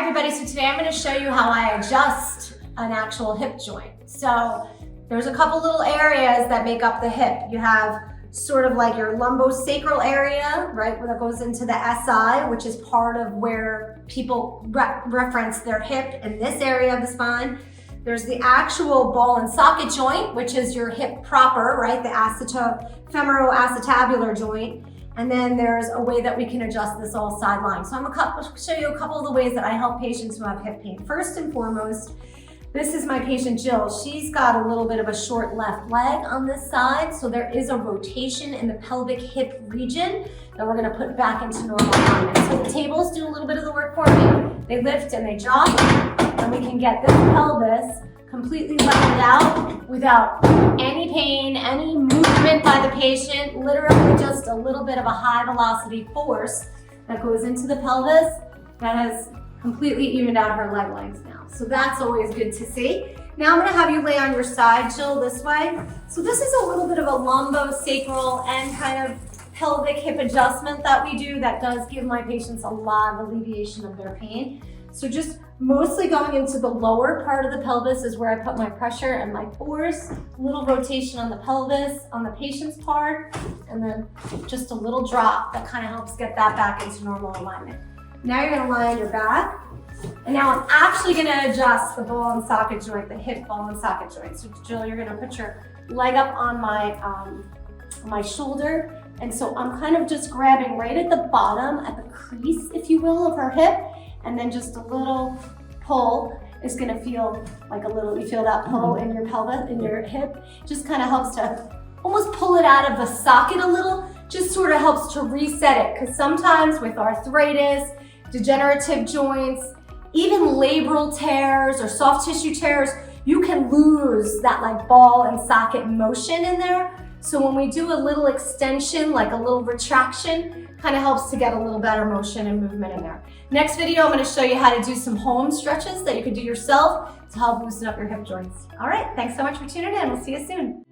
everybody, so today I'm going to show you how I adjust an actual hip joint. So there's a couple little areas that make up the hip. You have sort of like your lumbosacral area, right, where that goes into the SI, which is part of where people reference their hip in this area of the spine. There's the actual ball and socket joint, which is your hip proper, right, the femoroacetabular joint. And then there's a way that we can adjust this all sideline. So I'm going to show you a couple of the ways that I help patients who have hip pain. First and foremost, this is my patient Jill. She's got a little bit of a short left leg on this side, so there is a rotation in the pelvic hip region that we're going to put back into normal alignment. So the tables do a little bit of the work for me. They lift and they drop, and we can get this pelvis completely leveled out without any pain, any movement by the patient, literally just a little bit of a high velocity force that goes into the pelvis that has completely evened out her leg length now. So that's always good to see. Now I'm gonna have you lay on your side, Jill, this way. So this is a little bit of a lumbosacral and kind of pelvic hip adjustment that we do that does give my patients a lot of alleviation of their pain. So just mostly going into the lower part of the pelvis is where I put my pressure and my force. A little rotation on the pelvis on the patient's part, and then just a little drop that kind of helps get that back into normal alignment. Now you're gonna lie on your back, and now I'm actually gonna adjust the ball and socket joint, the hip ball and socket joint. So Jill, you're gonna put your leg up on my shoulder, and so I'm kind of just grabbing right at the bottom, at the crease, if you will, of her hip, and then just a little pull is gonna feel like a little, you feel that pull in your pelvis, in your hip, just kind of helps to almost pull it out of the socket a little, just sort of helps to reset it, because sometimes with arthritis, degenerative joints, even labral tears or soft tissue tears, you can lose that like ball and socket motion in there. So when we do a little extension, like a little retraction, kind of helps to get a little better motion and movement in there. Next video, I'm going to show you how to do some home stretches that you can do yourself to help loosen up your hip joints. All right, thanks so much for tuning in. We'll see you soon.